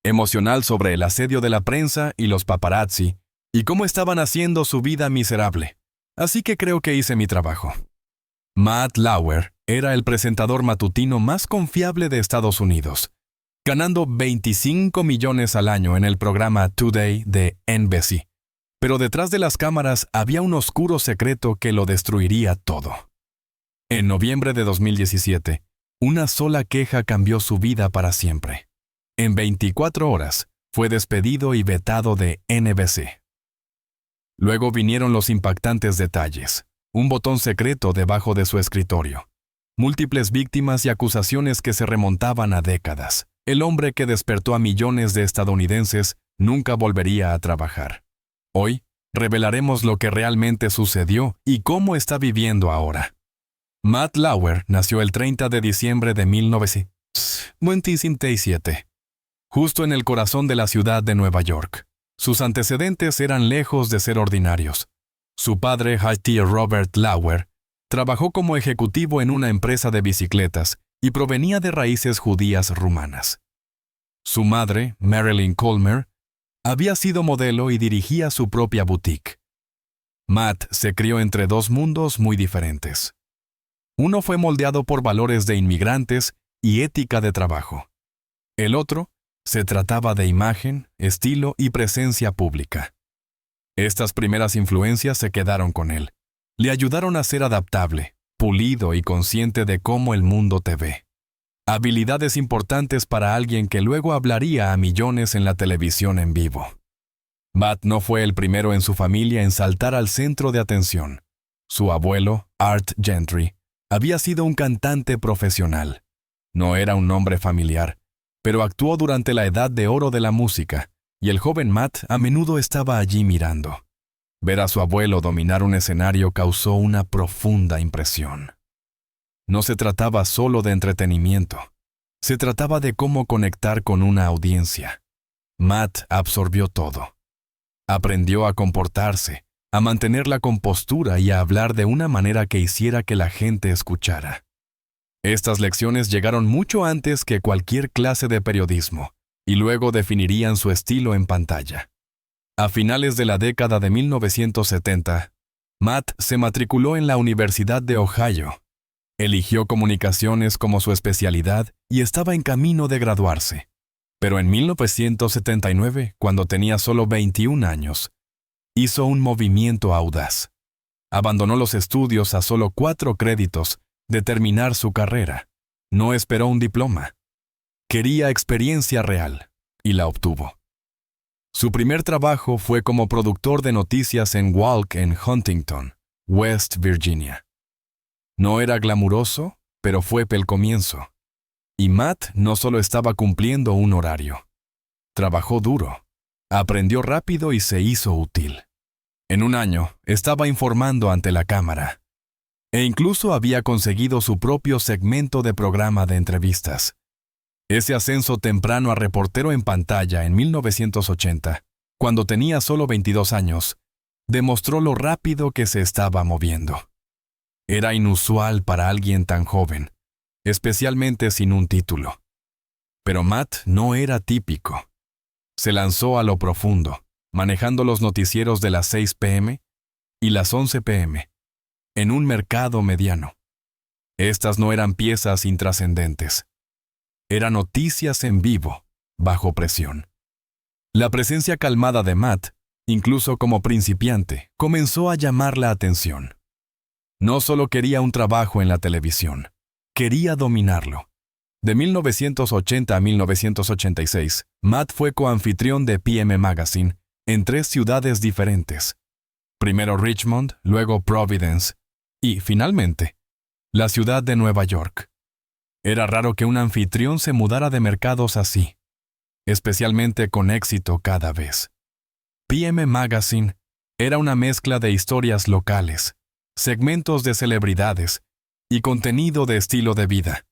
emocional sobre el asedio de la prensa y los paparazzi, y cómo estaban haciendo su vida miserable. Así que creo que hice mi trabajo. Matt Lauer era el presentador matutino más confiable de Estados Unidos, ganando 25 millones al año en el programa Today de NBC. Pero detrás de las cámaras había un oscuro secreto que lo destruiría todo. En noviembre de 2017, una sola queja cambió su vida para siempre. En 24 horas, fue despedido y vetado de NBC. Luego vinieron los impactantes detalles. Un botón secreto debajo de su escritorio. Múltiples víctimas y acusaciones que se remontaban a décadas. El hombre que despertó a millones de estadounidenses nunca volvería a trabajar. Hoy, revelaremos lo que realmente sucedió y cómo está viviendo ahora. Matt Lauer nació el 30 de diciembre de 1927, justo en el corazón de la ciudad de Nueva York. Sus antecedentes eran lejos de ser ordinarios. Su padre, Hattie Robert Lauer, trabajó como ejecutivo en una empresa de bicicletas y provenía de raíces judías rumanas. Su madre, Marilyn Colmer, había sido modelo y dirigía su propia boutique. Matt se crió entre dos mundos muy diferentes. Uno fue moldeado por valores de inmigrantes y ética de trabajo. El otro se trataba de imagen, estilo y presencia pública. Estas primeras influencias se quedaron con él. Le ayudaron a ser adaptable, pulido y consciente de cómo el mundo te ve. Habilidades importantes para alguien que luego hablaría a millones en la televisión en vivo. Matt no fue el primero en su familia en saltar al centro de atención. Su abuelo, Art Gentry, había sido un cantante profesional. No era un nombre familiar, pero actuó durante la edad de oro de la música, y el joven Matt a menudo estaba allí mirando. Ver a su abuelo dominar un escenario causó una profunda impresión. No se trataba solo de entretenimiento. Se trataba de cómo conectar con una audiencia. Matt absorbió todo. Aprendió a comportarse, a mantener la compostura y a hablar de una manera que hiciera que la gente escuchara. Estas lecciones llegaron mucho antes que cualquier clase de periodismo, y luego definirían su estilo en pantalla. A finales de la década de 1970, Matt se matriculó en la Universidad de Ohio. Eligió comunicaciones como su especialidad y estaba en camino de graduarse. Pero en 1979, cuando tenía solo 21 años, hizo un movimiento audaz. Abandonó los estudios a solo 4 créditos de terminar su carrera. No esperó un diploma. Quería experiencia real, y la obtuvo. Su primer trabajo fue como productor de noticias en Walk en Huntington, West Virginia. No era glamuroso, pero fue el comienzo. Y Matt no solo estaba cumpliendo un horario. Trabajó duro, aprendió rápido y se hizo útil. En un año, estaba informando ante la cámara. E incluso había conseguido su propio segmento de programa de entrevistas. Ese ascenso temprano a reportero en pantalla en 1980, cuando tenía solo 22 años, demostró lo rápido que se estaba moviendo. Era inusual para alguien tan joven, especialmente sin un título. Pero Matt no era típico. Se lanzó a lo profundo, manejando los noticieros de las 6 p.m. y las 11 p.m., en un mercado mediano. Estas no eran piezas intrascendentes. Eran noticias en vivo, bajo presión. La presencia calmada de Matt, incluso como principiante, comenzó a llamar la atención. No solo quería un trabajo en la televisión, quería dominarlo. De 1980 a 1986, Matt fue coanfitrión de PM Magazine en 3 ciudades diferentes. Primero Richmond, luego Providence y, finalmente, la ciudad de Nueva York. Era raro que un anfitrión se mudara de mercados así, especialmente con éxito cada vez. PM Magazine era una mezcla de historias locales, segmentos de celebridades y contenido de estilo de vida.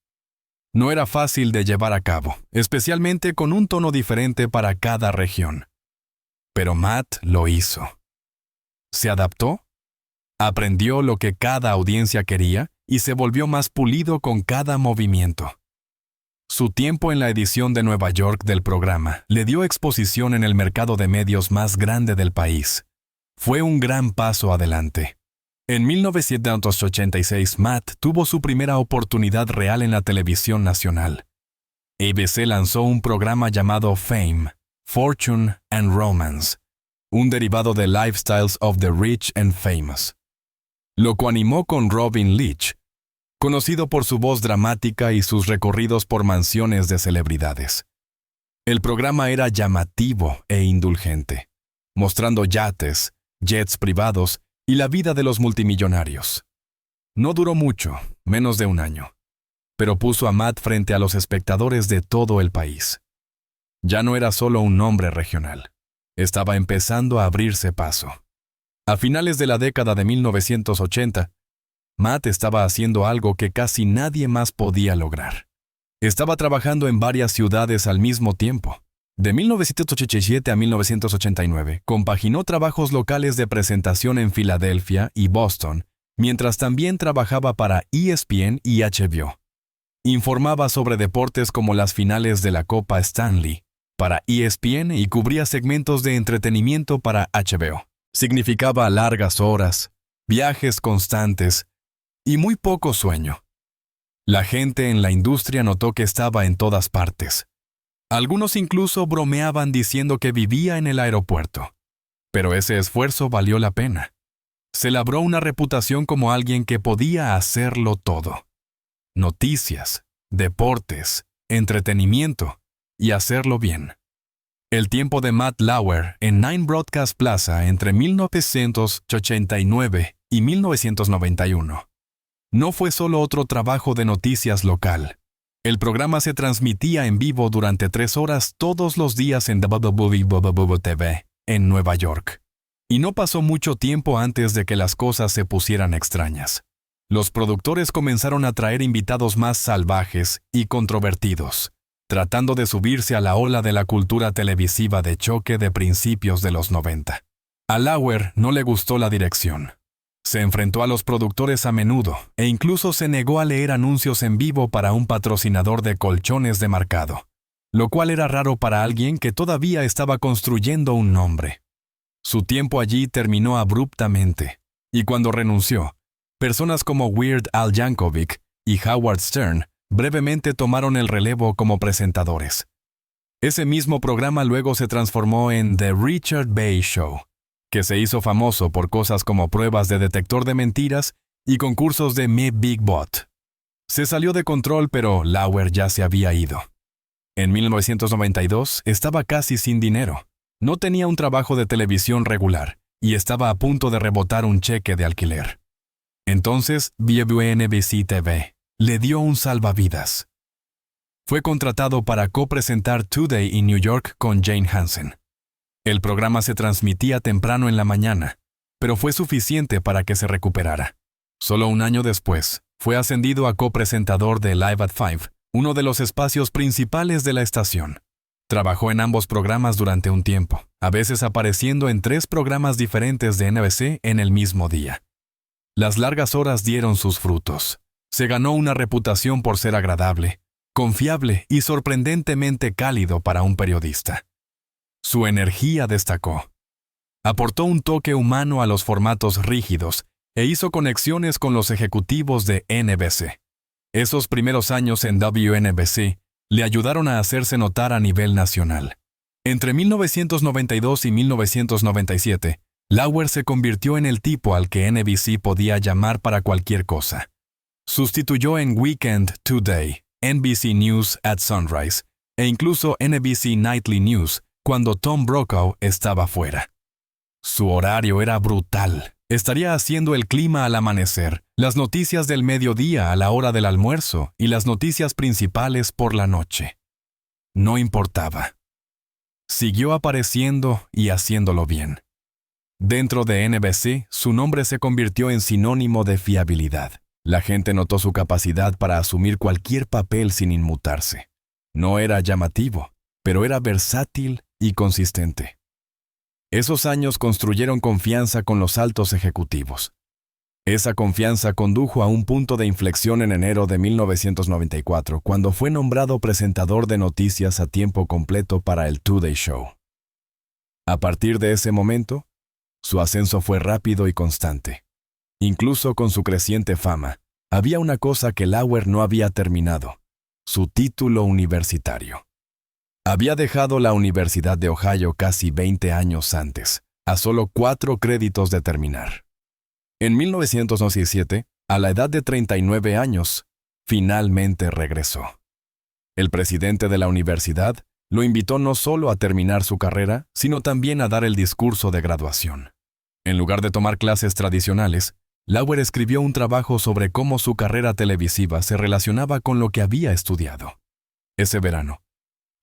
No era fácil de llevar a cabo, especialmente con un tono diferente para cada región. Pero Matt lo hizo. Se adaptó, aprendió lo que cada audiencia quería y se volvió más pulido con cada movimiento. Su tiempo en la edición de Nueva York del programa le dio exposición en el mercado de medios más grande del país. Fue un gran paso adelante. En 1986, Matt tuvo su primera oportunidad real en la televisión nacional. ABC lanzó un programa llamado Fame, Fortune and Romance, un derivado de Lifestyles of the Rich and Famous. Lo coanimó con Robin Leach, conocido por su voz dramática y sus recorridos por mansiones de celebridades. El programa era llamativo e indulgente, mostrando yates, jets privados y la vida de los multimillonarios. No duró mucho, menos de un año, pero puso a Matt frente a los espectadores de todo el país. Ya no era solo un nombre regional, estaba empezando a abrirse paso. A finales de la década de 1980, Matt estaba haciendo algo que casi nadie más podía lograr. Estaba trabajando en varias ciudades al mismo tiempo. De 1987 a 1989, compaginó trabajos locales de presentación en Filadelfia y Boston, mientras también trabajaba para ESPN y HBO. Informaba sobre deportes como las finales de la Copa Stanley para ESPN y cubría segmentos de entretenimiento para HBO. Significaba largas horas, viajes constantes y muy poco sueño. La gente en la industria notó que estaba en todas partes. Algunos incluso bromeaban diciendo que vivía en el aeropuerto. Pero ese esfuerzo valió la pena. Se labró una reputación como alguien que podía hacerlo todo. Noticias, deportes, entretenimiento y hacerlo bien. El tiempo de Matt Lauer en Nine Broadcast Plaza entre 1989 y 1991. No fue solo otro trabajo de noticias local. El programa se transmitía en vivo durante 3 horas todos los días en WBBB en Nueva York. Y no pasó mucho tiempo antes de que las cosas se pusieran extrañas. Los productores comenzaron a traer invitados más salvajes y controvertidos, tratando de subirse a la ola de la cultura televisiva de choque de principios de los 90. A Lauer no le gustó la dirección. Se enfrentó a los productores a menudo e incluso se negó a leer anuncios en vivo para un patrocinador de colchones de marcado, lo cual era raro para alguien que todavía estaba construyendo un nombre. Su tiempo allí terminó abruptamente, y cuando renunció, personas como Weird Al Yankovic y Howard Stern brevemente tomaron el relevo como presentadores. Ese mismo programa luego se transformó en The Richard Bay Show, que se hizo famoso por cosas como pruebas de detector de mentiras y concursos de Me Big Bot. Se salió de control, pero Lauer ya se había ido. En 1992 estaba casi sin dinero. No tenía un trabajo de televisión regular y estaba a punto de rebotar un cheque de alquiler. Entonces, WNBC TV le dio un salvavidas. Fue contratado para copresentar Today in New York con Jane Hansen. El programa se transmitía temprano en la mañana, pero fue suficiente para que se recuperara. Solo un año después, fue ascendido a copresentador de Live at 5, uno de los espacios principales de la estación. Trabajó en ambos programas durante un tiempo, a veces apareciendo en 3 programas diferentes de NBC en el mismo día. Las largas horas dieron sus frutos. Se ganó una reputación por ser agradable, confiable y sorprendentemente cálido para un periodista. Su energía destacó. Aportó un toque humano a los formatos rígidos e hizo conexiones con los ejecutivos de NBC. Esos primeros años en WNBC le ayudaron a hacerse notar a nivel nacional. Entre 1992 y 1997, Lauer se convirtió en el tipo al que NBC podía llamar para cualquier cosa. Sustituyó en Weekend Today, NBC News at Sunrise e incluso NBC Nightly News cuando Tom Brokaw estaba fuera. Su horario era brutal. Estaría haciendo el clima al amanecer, las noticias del mediodía a la hora del almuerzo y las noticias principales por la noche. No importaba. Siguió apareciendo y haciéndolo bien. Dentro de NBC, su nombre se convirtió en sinónimo de fiabilidad. La gente notó su capacidad para asumir cualquier papel sin inmutarse. No era llamativo, pero era versátil y consistente. Esos años construyeron confianza con los altos ejecutivos. Esa confianza condujo a un punto de inflexión en enero de 1994, cuando fue nombrado presentador de noticias a tiempo completo para el Today Show. A partir de ese momento, su ascenso fue rápido y constante. Incluso con su creciente fama, había una cosa que Lauer no había terminado: su título universitario. Había dejado la Universidad de Ohio casi 20 años antes, a solo 4 créditos de terminar. En 1997, a la edad de 39 años, finalmente regresó. El presidente de la universidad lo invitó no solo a terminar su carrera, sino también a dar el discurso de graduación. En lugar de tomar clases tradicionales, Lauer escribió un trabajo sobre cómo su carrera televisiva se relacionaba con lo que había estudiado. Ese verano,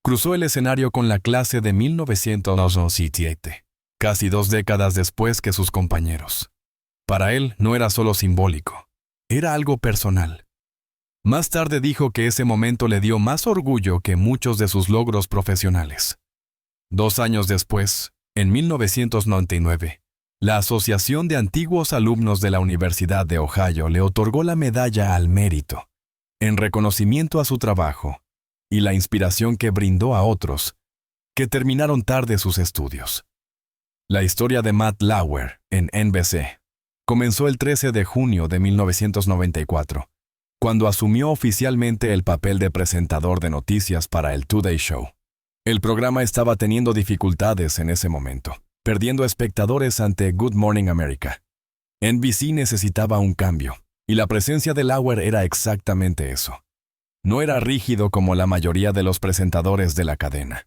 cruzó el escenario con la clase de 1997, casi 2 décadas después que sus compañeros. Para él no era solo simbólico, era algo personal. Más tarde dijo que ese momento le dio más orgullo que muchos de sus logros profesionales. 2 años después, en 1999, la Asociación de Antiguos Alumnos de la Universidad de Ohio le otorgó la Medalla al Mérito, en reconocimiento a su trabajo y la inspiración que brindó a otros que terminaron tarde sus estudios. La historia de Matt Lauer en NBC comenzó el 13 de junio de 1994, cuando asumió oficialmente el papel de presentador de noticias para el Today Show. El programa estaba teniendo dificultades en ese momento, perdiendo espectadores ante Good Morning America. NBC necesitaba un cambio, y la presencia de Lauer era exactamente eso. No era rígido como la mayoría de los presentadores de la cadena.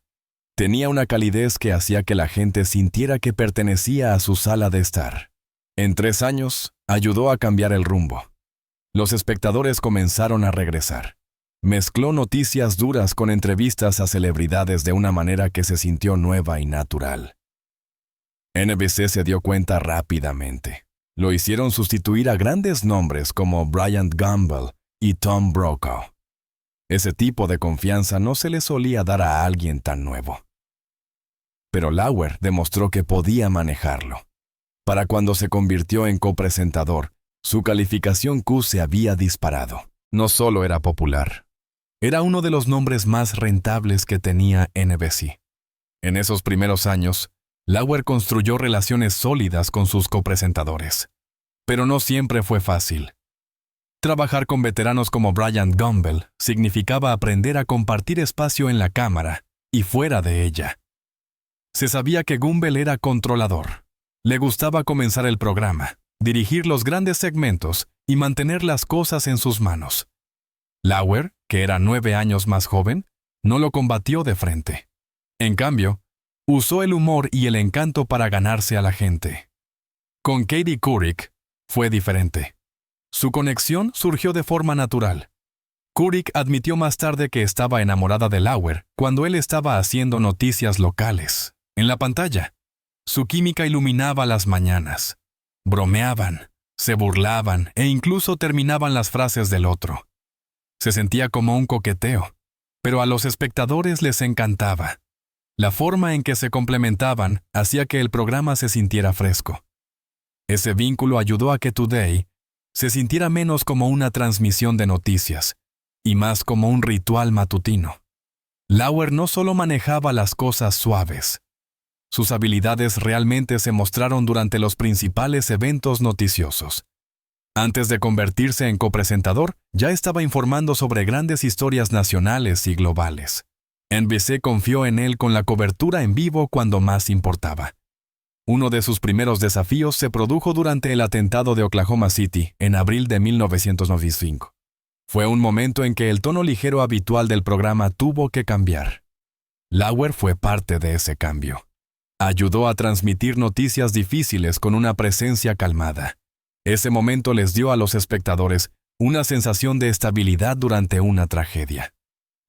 Tenía una calidez que hacía que la gente sintiera que pertenecía a su sala de estar. En 3 años, ayudó a cambiar el rumbo. Los espectadores comenzaron a regresar. Mezcló noticias duras con entrevistas a celebridades de una manera que se sintió nueva y natural. NBC se dio cuenta rápidamente. Lo hicieron sustituir a grandes nombres como Bryant Gumbel y Tom Brokaw. Ese tipo de confianza no se le solía dar a alguien tan nuevo. Pero Lauer demostró que podía manejarlo. Para cuando se convirtió en copresentador, su calificación Q se había disparado. No solo era popular, era uno de los nombres más rentables que tenía NBC. En esos primeros años, Lauer construyó relaciones sólidas con sus copresentadores. Pero no siempre fue fácil. Trabajar con veteranos como Bryant Gumbel significaba aprender a compartir espacio en la cámara y fuera de ella. Se sabía que Gumbel era controlador. Le gustaba comenzar el programa, dirigir los grandes segmentos y mantener las cosas en sus manos. Lauer, que era 9 años más joven, no lo combatió de frente. En cambio, usó el humor y el encanto para ganarse a la gente. Con Katie Couric fue diferente. Su conexión surgió de forma natural. Couric admitió más tarde que estaba enamorada de Lauer cuando él estaba haciendo noticias locales, en la pantalla. Su química iluminaba las mañanas. Bromeaban, se burlaban e incluso terminaban las frases del otro. Se sentía como un coqueteo, pero a los espectadores les encantaba. La forma en que se complementaban hacía que el programa se sintiera fresco. Ese vínculo ayudó a que Today se sintiera menos como una transmisión de noticias y más como un ritual matutino. Lauer no solo manejaba las cosas suaves. Sus habilidades realmente se mostraron durante los principales eventos noticiosos. Antes de convertirse en copresentador, ya estaba informando sobre grandes historias nacionales y globales. NBC confió en él con la cobertura en vivo cuando más importaba. Uno de sus primeros desafíos se produjo durante el atentado de Oklahoma City en abril de 1995. Fue un momento en que el tono ligero habitual del programa tuvo que cambiar. Lauer fue parte de ese cambio. Ayudó a transmitir noticias difíciles con una presencia calmada. Ese momento les dio a los espectadores una sensación de estabilidad durante una tragedia.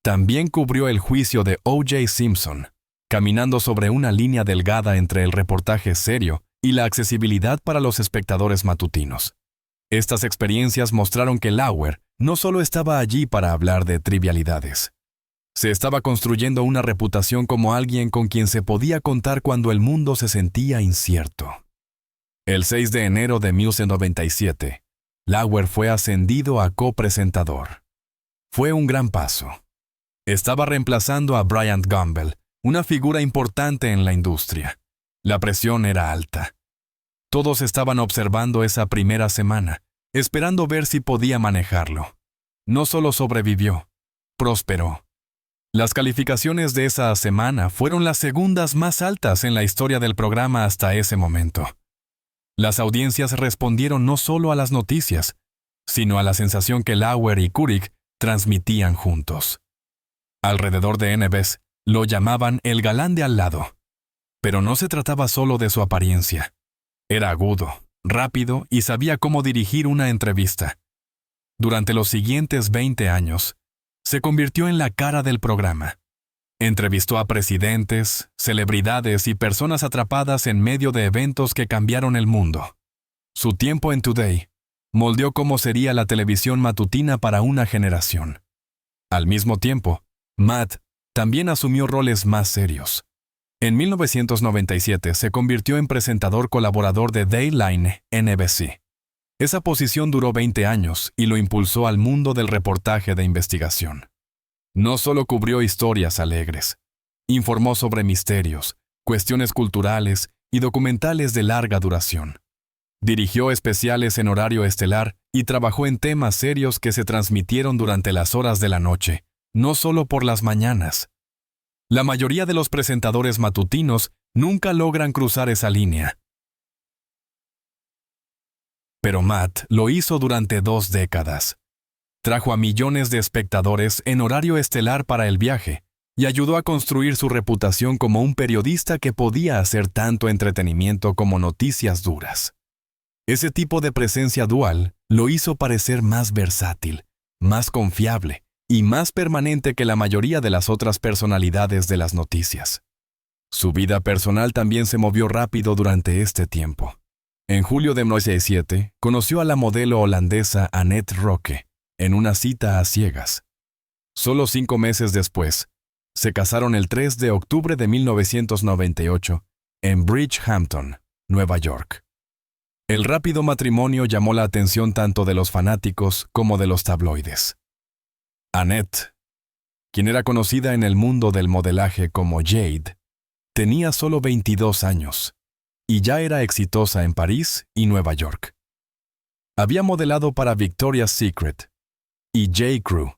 También cubrió el juicio de O.J. Simpson, caminando sobre una línea delgada entre el reportaje serio y la accesibilidad para los espectadores matutinos. Estas experiencias mostraron que Lauer no solo estaba allí para hablar de trivialidades. Se estaba construyendo una reputación como alguien con quien se podía contar cuando el mundo se sentía incierto. El 6 de enero de 1997, Lauer fue ascendido a copresentador. Fue un gran paso. Estaba reemplazando a Bryant Gumbel, una figura importante en la industria. La presión era alta. Todos estaban observando esa primera semana, esperando ver si podía manejarlo. No solo sobrevivió, prosperó. Las calificaciones de esa semana fueron las segundas más altas en la historia del programa hasta ese momento. Las audiencias respondieron no solo a las noticias, sino a la sensación que Lauer y Couric transmitían juntos. Alrededor de NBC lo llamaban el galán de al lado. Pero no se trataba solo de su apariencia. Era agudo, rápido y sabía cómo dirigir una entrevista. Durante los siguientes 20 años, se convirtió en la cara del programa. Entrevistó a presidentes, celebridades y personas atrapadas en medio de eventos que cambiaron el mundo. Su tiempo en Today moldeó cómo sería la televisión matutina para una generación. Al mismo tiempo, Matt también asumió roles más serios. En 1997 se convirtió en presentador colaborador de Dayline NBC. Esa posición duró 20 años y lo impulsó al mundo del reportaje de investigación. No solo cubrió historias alegres, informó sobre misterios, cuestiones culturales y documentales de larga duración. Dirigió especiales en horario estelar y trabajó en temas serios que se transmitieron durante las horas de la noche, no solo por las mañanas. La mayoría de los presentadores matutinos nunca logran cruzar esa línea. Pero Matt lo hizo durante 2 décadas. Trajo a millones de espectadores en horario estelar para el viaje y ayudó a construir su reputación como un periodista que podía hacer tanto entretenimiento como noticias duras. Ese tipo de presencia dual lo hizo parecer más versátil, más confiable y más permanente que la mayoría de las otras personalidades de las noticias. Su vida personal también se movió rápido durante este tiempo. En julio de 1997, conoció a la modelo holandesa Annette Roque en una cita a ciegas. Solo 5 meses después, se casaron el 3 de octubre de 1998 en Bridgehampton, Nueva York. El rápido matrimonio llamó la atención tanto de los fanáticos como de los tabloides. Annette, quien era conocida en el mundo del modelaje como Jade, tenía solo 22 años y ya era exitosa en París y Nueva York. Había modelado para Victoria's Secret y J. Crew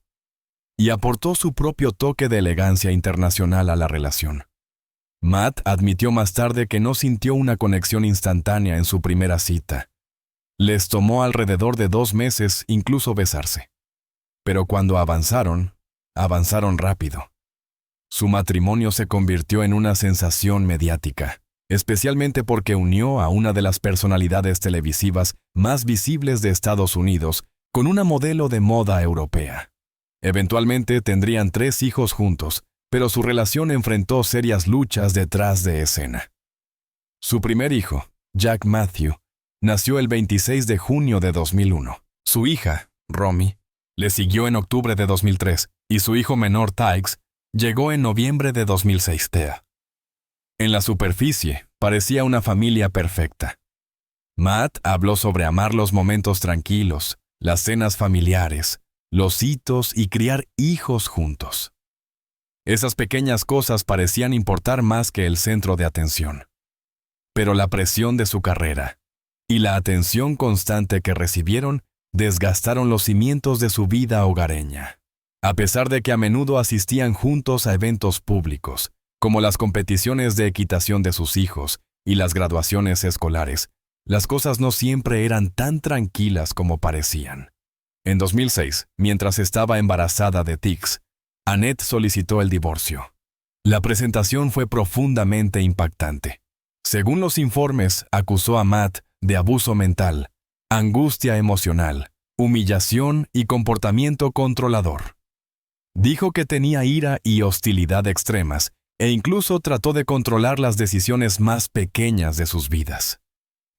y aportó su propio toque de elegancia internacional a la relación. Matt admitió más tarde que no sintió una conexión instantánea en su primera cita. Les tomó alrededor de 2 meses incluso besarse. Pero cuando avanzaron rápido. Su matrimonio se convirtió en una sensación mediática, especialmente porque unió a una de las personalidades televisivas más visibles de Estados Unidos con una modelo de moda europea. Eventualmente tendrían 3 hijos juntos, pero su relación enfrentó serias luchas detrás de escena. Su primer hijo, Jack Matthew, nació el 26 de junio de 2001. Su hija, Romy, le siguió en octubre de 2003 y su hijo menor, Tykes, llegó en noviembre de 2006. En la superficie, parecía una familia perfecta. Matt habló sobre amar los momentos tranquilos, las cenas familiares, los hitos y criar hijos juntos. Esas pequeñas cosas parecían importar más que el centro de atención. Pero la presión de su carrera y la atención constante que recibieron desgastaron los cimientos de su vida hogareña. A pesar de que a menudo asistían juntos a eventos públicos, como las competiciones de equitación de sus hijos y las graduaciones escolares, las cosas no siempre eran tan tranquilas como parecían. En 2006, mientras estaba embarazada de Tix, Annette solicitó el divorcio. La presentación fue profundamente impactante. Según los informes, acusó a Matt de abuso mental, angustia emocional, humillación y comportamiento controlador. Dijo que tenía ira y hostilidad extremas e incluso trató de controlar las decisiones más pequeñas de sus vidas.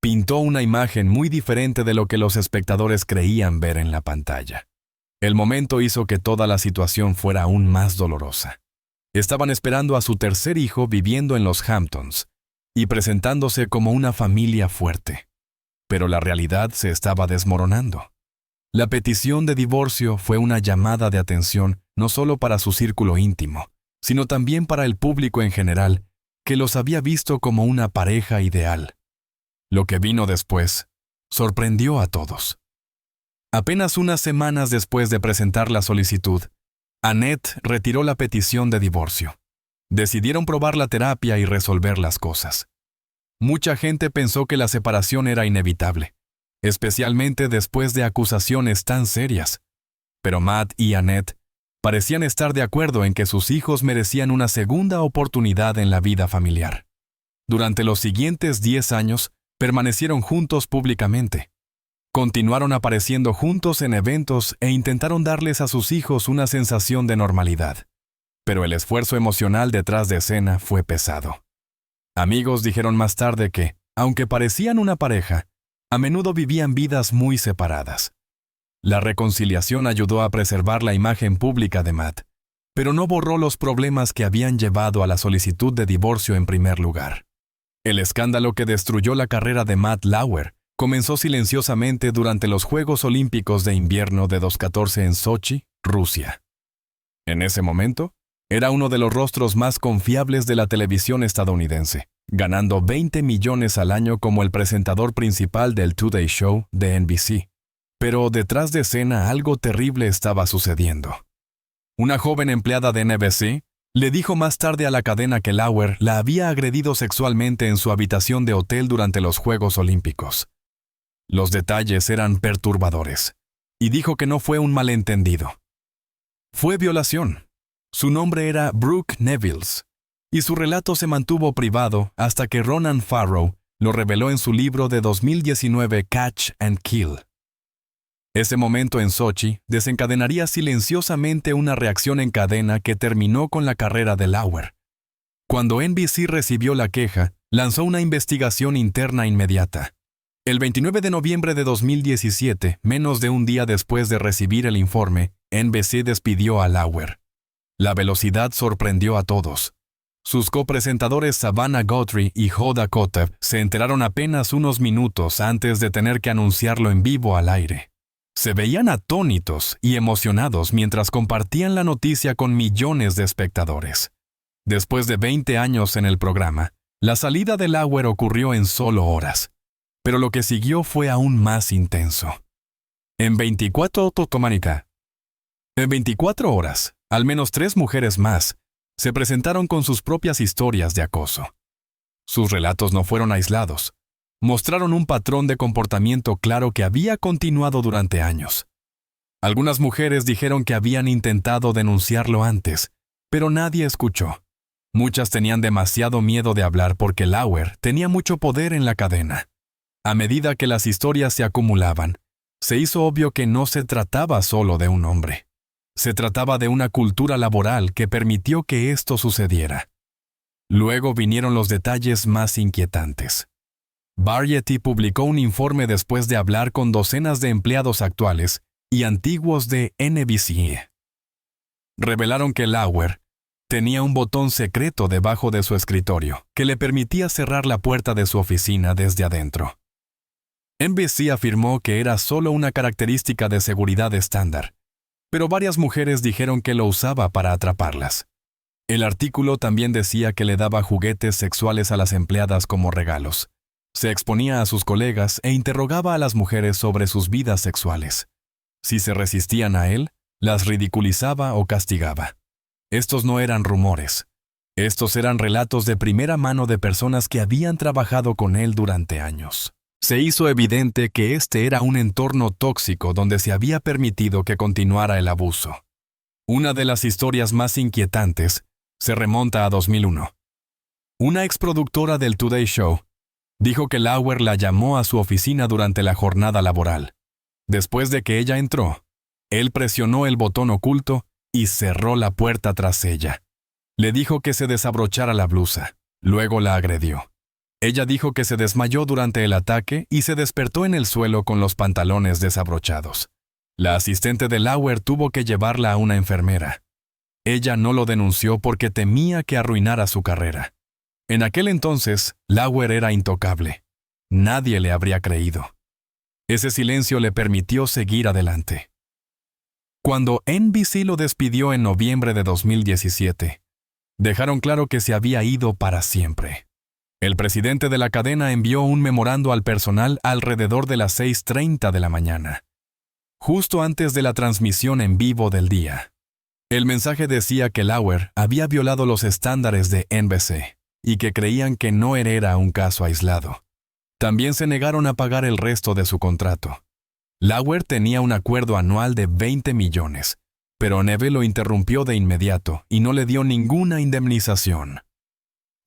Pintó una imagen muy diferente de lo que los espectadores creían ver en la pantalla. El momento hizo que toda la situación fuera aún más dolorosa. Estaban esperando a su tercer hijo viviendo en los Hamptons y presentándose como una familia fuerte. pero la realidad se estaba desmoronando. La petición de divorcio fue una llamada de atención no solo para su círculo íntimo, sino también para el público en general, que los había visto como una pareja ideal. Lo que vino después sorprendió a todos. Apenas unas semanas después de presentar la solicitud, Annette retiró la petición de divorcio. Decidieron probar la terapia y resolver las cosas. Mucha gente pensó que la separación era inevitable, especialmente después de acusaciones tan serias. Pero Matt y Annette parecían estar de acuerdo en que sus hijos merecían una segunda oportunidad en la vida familiar. Durante los siguientes 10 años, permanecieron juntos públicamente. Continuaron apareciendo juntos en eventos e intentaron darles a sus hijos una sensación de normalidad. Pero el esfuerzo emocional detrás de escena fue pesado. Amigos dijeron más tarde que, aunque parecían una pareja, a menudo vivían vidas muy separadas. La reconciliación ayudó a preservar la imagen pública de Matt, pero no borró los problemas que habían llevado a la solicitud de divorcio en primer lugar. El escándalo que destruyó la carrera de Matt Lauer comenzó silenciosamente durante los Juegos Olímpicos de Invierno de 2014 en Sochi, Rusia. En ese momento, era uno de los rostros más confiables de la televisión estadounidense, ganando $20 millones al año como el presentador principal del Today Show de NBC. Pero detrás de escena algo terrible estaba sucediendo. Una joven empleada de NBC le dijo más tarde a la cadena que Lauer la había agredido sexualmente en su habitación de hotel durante los Juegos Olímpicos. Los detalles eran perturbadores, y dijo que no fue un malentendido. Fue violación. Su nombre era Brooke Nevils, y su relato se mantuvo privado hasta que Ronan Farrow lo reveló en su libro de 2019 Catch and Kill. Ese momento en Sochi desencadenaría silenciosamente una reacción en cadena que terminó con la carrera de Lauer. Cuando NBC recibió la queja, lanzó una investigación interna inmediata. El 29 de noviembre de 2017, menos de un día después de recibir el informe, NBC despidió a Lauer. La velocidad sorprendió a todos. Sus copresentadores Savannah Guthrie y Hoda Kotb se enteraron apenas unos minutos antes de tener que anunciarlo en vivo al aire. Se veían atónitos y emocionados mientras compartían la noticia con millones de espectadores. Después de 20 años en el programa, la salida de Lauer ocurrió en solo horas. Pero lo que siguió fue aún más intenso. En 24 horas, al menos 3 mujeres más se presentaron con sus propias historias de acoso. Sus relatos no fueron aislados. Mostraron un patrón de comportamiento claro que había continuado durante años. Algunas mujeres dijeron que habían intentado denunciarlo antes, pero nadie escuchó. Muchas tenían demasiado miedo de hablar porque Lauer tenía mucho poder en la cadena. A medida que las historias se acumulaban, se hizo obvio que no se trataba solo de un hombre. Se trataba de una cultura laboral que permitió que esto sucediera. Luego vinieron los detalles más inquietantes. Variety publicó un informe después de hablar con docenas de empleados actuales y antiguos de NBC. Revelaron que Lauer tenía un botón secreto debajo de su escritorio que le permitía cerrar la puerta de su oficina desde adentro. NBC afirmó que era solo una característica de seguridad estándar, pero varias mujeres dijeron que lo usaba para atraparlas. El artículo también decía que le daba juguetes sexuales a las empleadas como regalos. Se exponía a sus colegas e interrogaba a las mujeres sobre sus vidas sexuales. Si se resistían a él, las ridiculizaba o castigaba. Estos no eran rumores. Estos eran relatos de primera mano de personas que habían trabajado con él durante años. Se hizo evidente que este era un entorno tóxico donde se había permitido que continuara el abuso. Una de las historias más inquietantes se remonta a 2001. Una exproductora del Today Show dijo que Lauer la llamó a su oficina durante la jornada laboral. Después de que ella entró, él presionó el botón oculto y cerró la puerta tras ella. Le dijo que se desabrochara la blusa. Luego la agredió. Ella dijo que se desmayó durante el ataque y se despertó en el suelo con los pantalones desabrochados. La asistente de Lauer tuvo que llevarla a una enfermera. Ella no lo denunció porque temía que arruinara su carrera. En aquel entonces, Lauer era intocable. Nadie le habría creído. Ese silencio le permitió seguir adelante. Cuando NBC lo despidió en noviembre de 2017, dejaron claro que se había ido para siempre. El presidente de la cadena envió un memorando al personal alrededor de las 6:30 de la mañana, justo antes de la transmisión en vivo del día. El mensaje decía que Lauer había violado los estándares de NBC y que creían que no era un caso aislado. También se negaron a pagar el resto de su contrato. Lauer tenía un acuerdo anual de 20 millones, pero Neve lo interrumpió de inmediato y no le dio ninguna indemnización.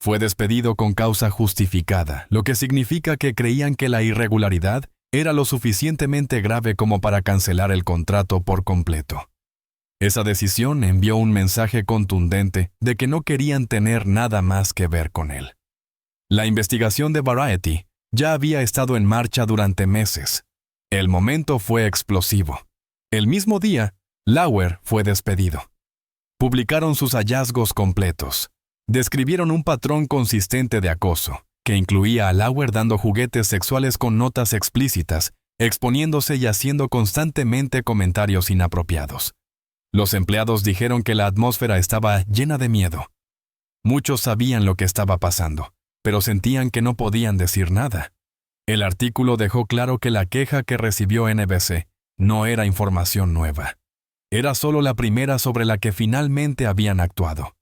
Fue despedido con causa justificada, lo que significa que creían que la irregularidad era lo suficientemente grave como para cancelar el contrato por completo. Esa decisión envió un mensaje contundente de que no querían tener nada más que ver con él. La investigación de Variety ya había estado en marcha durante meses. El momento fue explosivo. El mismo día, Lauer fue despedido. Publicaron sus hallazgos completos. Describieron un patrón consistente de acoso, que incluía a Lauer dando juguetes sexuales con notas explícitas, exponiéndose y haciendo constantemente comentarios inapropiados. Los empleados dijeron que la atmósfera estaba llena de miedo. Muchos sabían lo que estaba pasando, pero sentían que no podían decir nada. El artículo dejó claro que la queja que recibió NBC no era información nueva. Era solo la primera sobre la que finalmente habían actuado.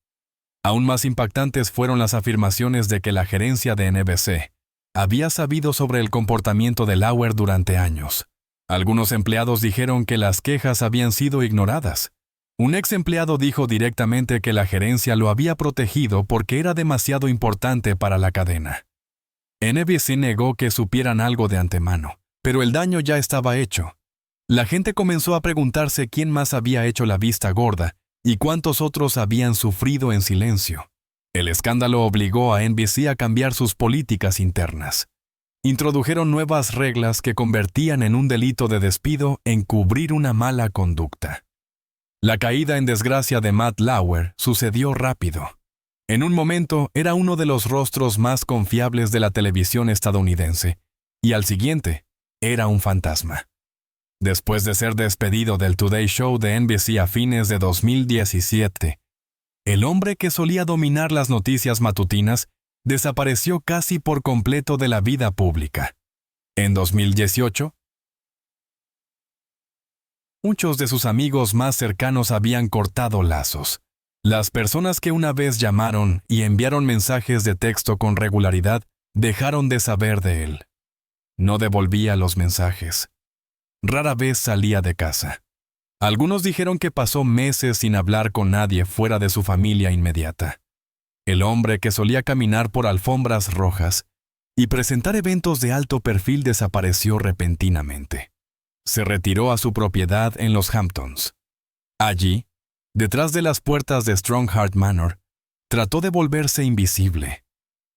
Aún más impactantes fueron las afirmaciones de que la gerencia de NBC había sabido sobre el comportamiento de Lauer durante años. Algunos empleados dijeron que las quejas habían sido ignoradas. Un ex empleado dijo directamente que la gerencia lo había protegido porque era demasiado importante para la cadena. NBC negó que supieran algo de antemano, pero el daño ya estaba hecho. La gente comenzó a preguntarse quién más había hecho la vista gorda y cuántos otros habían sufrido en silencio. El escándalo obligó a NBC a cambiar sus políticas internas. Introdujeron nuevas reglas que convertían en un delito de despido encubrir una mala conducta. La caída en desgracia de Matt Lauer sucedió rápido. En un momento era uno de los rostros más confiables de la televisión estadounidense, y al siguiente era un fantasma. Después de ser despedido del Today Show de NBC a fines de 2017, el hombre que solía dominar las noticias matutinas desapareció casi por completo de la vida pública. En 2018, muchos de sus amigos más cercanos habían cortado lazos. Las personas que una vez llamaron y enviaron mensajes de texto con regularidad dejaron de saber de él. No devolvía los mensajes. Rara vez salía de casa. Algunos dijeron que pasó meses sin hablar con nadie fuera de su familia inmediata. El hombre que solía caminar por alfombras rojas y presentar eventos de alto perfil desapareció repentinamente. Se retiró a su propiedad en los Hamptons. Allí, detrás de las puertas de Strongheart Manor, trató de volverse invisible.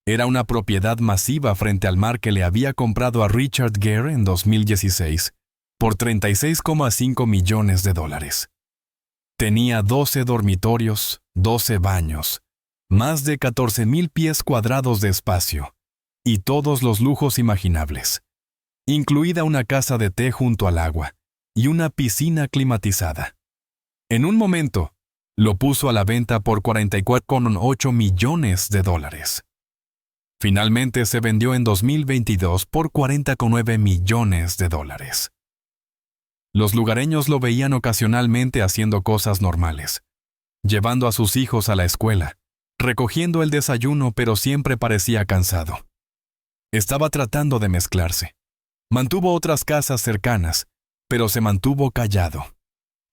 Era una propiedad masiva frente al mar que le había comprado a Richard Gere en 2016 por $36,5 millones. Tenía 12 dormitorios, 12 baños, más de 14,000 pies cuadrados de espacio y todos los lujos imaginables, incluida una casa de té junto al agua y una piscina climatizada. En un momento, lo puso a la venta por $44,8 millones. Finalmente se vendió en 2022 por $40,9 millones. Los lugareños lo veían ocasionalmente haciendo cosas normales, llevando a sus hijos a la escuela, recogiendo el desayuno, pero siempre parecía cansado. Estaba tratando de mezclarse. Mantuvo otras casas cercanas, pero se mantuvo callado.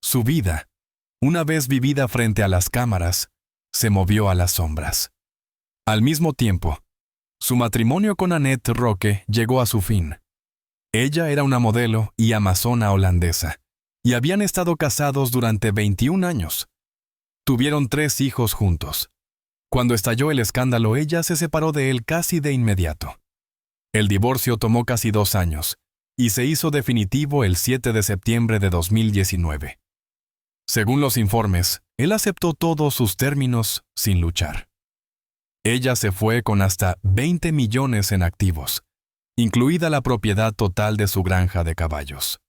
Su vida, una vez vivida frente a las cámaras, se movió a las sombras. Al mismo tiempo, su matrimonio con Annette Roque llegó a su fin. Ella era una modelo y amazona holandesa, y habían estado casados durante 21 años. Tuvieron 3 hijos juntos. Cuando estalló el escándalo, ella se separó de él casi de inmediato. El divorcio tomó casi 2 años, y se hizo definitivo el 7 de septiembre de 2019. Según los informes, él aceptó todos sus términos sin luchar. Ella se fue con hasta 20 millones en activos, incluida la propiedad total de su granja de caballos.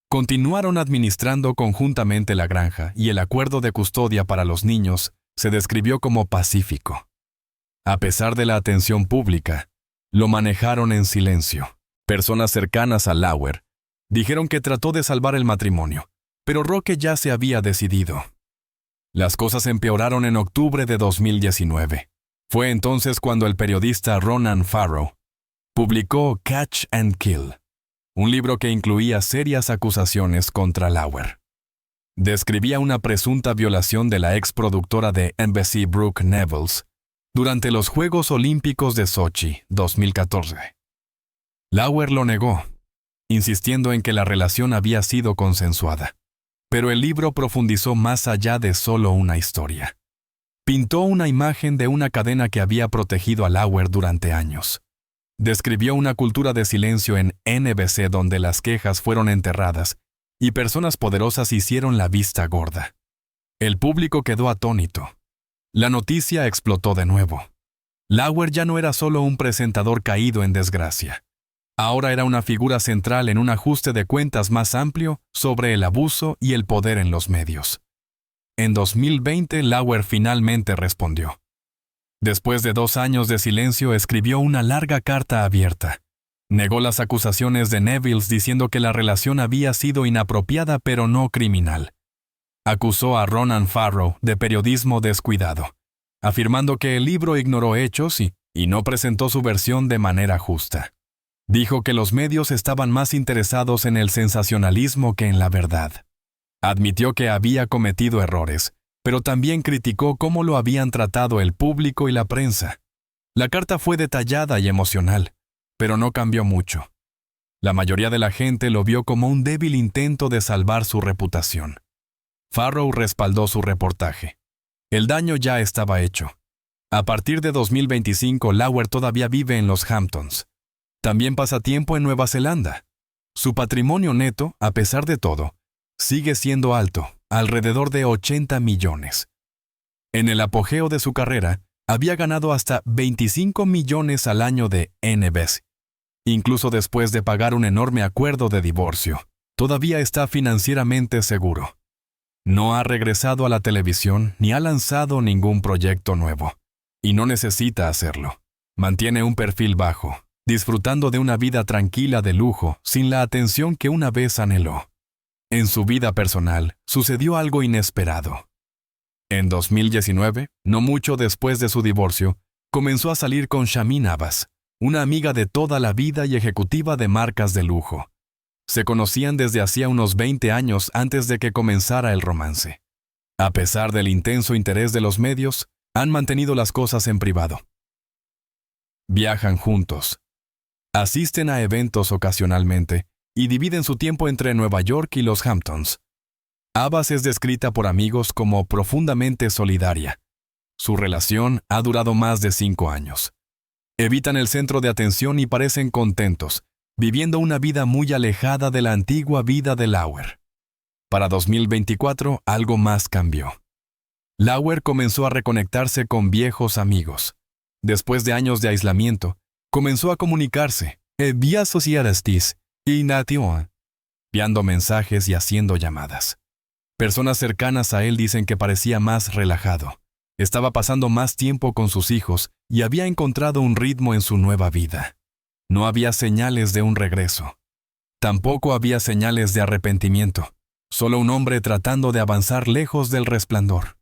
Continuaron administrando conjuntamente la granja y el acuerdo de custodia para los niños se describió como pacífico. A pesar de la atención pública, lo manejaron en silencio. Personas cercanas a Lauer dijeron que trató de salvar el matrimonio, pero Roque ya se había decidido. Las cosas empeoraron en octubre de 2019. Fue entonces cuando el periodista Ronan Farrow publicó Catch and Kill, un libro que incluía serias acusaciones contra Lauer. Describía una presunta violación de la ex productora de NBC Brooke Nevels durante los Juegos Olímpicos de Sochi 2014. Lauer lo negó, insistiendo en que la relación había sido consensuada. Pero el libro profundizó más allá de solo una historia. Pintó una imagen de una cadena que había protegido a Lauer durante años. Describió una cultura de silencio en NBC donde las quejas fueron enterradas y personas poderosas hicieron la vista gorda. El público quedó atónito. La noticia explotó de nuevo. Lauer ya no era solo un presentador caído en desgracia. Ahora era una figura central en un ajuste de cuentas más amplio sobre el abuso y el poder en los medios. En 2020, Lauer finalmente respondió. Después de 2 años de silencio, escribió una larga carta abierta. Negó las acusaciones de Nevels diciendo que la relación había sido inapropiada pero no criminal. Acusó a Ronan Farrow de periodismo descuidado, afirmando que el libro ignoró hechos y no presentó su versión de manera justa. Dijo que los medios estaban más interesados en el sensacionalismo que en la verdad. Admitió que había cometido errores, pero también criticó cómo lo habían tratado el público y la prensa. La carta fue detallada y emocional, pero no cambió mucho. La mayoría de la gente lo vio como un débil intento de salvar su reputación. Farrow respaldó su reportaje. El daño ya estaba hecho. A partir de 2025, Lauer todavía vive en los Hamptons. También pasa tiempo en Nueva Zelanda. Su patrimonio neto, a pesar de todo, sigue siendo alto, alrededor de 80 millones. En el apogeo de su carrera, había ganado hasta 25 millones al año de NBC. Incluso después de pagar un enorme acuerdo de divorcio, todavía está financieramente seguro. No ha regresado a la televisión ni ha lanzado ningún proyecto nuevo. Y no necesita hacerlo. Mantiene un perfil bajo, disfrutando de una vida tranquila de lujo sin la atención que una vez anheló. En su vida personal, sucedió algo inesperado. En 2019, no mucho después de su divorcio, comenzó a salir con Shamin Abbas, una amiga de toda la vida y ejecutiva de marcas de lujo. Se conocían desde hacía unos 20 años antes de que comenzara el romance. A pesar del intenso interés de los medios, han mantenido las cosas en privado. Viajan juntos. Asisten a eventos ocasionalmente y dividen su tiempo entre Nueva York y los Hamptons. Abbas es descrita por amigos como profundamente solidaria. Su relación ha durado más de 5 años. Evitan el centro de atención y parecen contentos, viviendo una vida muy alejada de la antigua vida de Lauer. Para 2024, algo más cambió. Lauer comenzó a reconectarse con viejos amigos. Después de años de aislamiento, comenzó a comunicarse vía sociales y nation, enviando mensajes y haciendo llamadas. Personas cercanas a él dicen que parecía más relajado. Estaba pasando más tiempo con sus hijos y había encontrado un ritmo en su nueva vida. No había señales de un regreso. Tampoco había señales de arrepentimiento. Solo un hombre tratando de avanzar lejos del resplandor.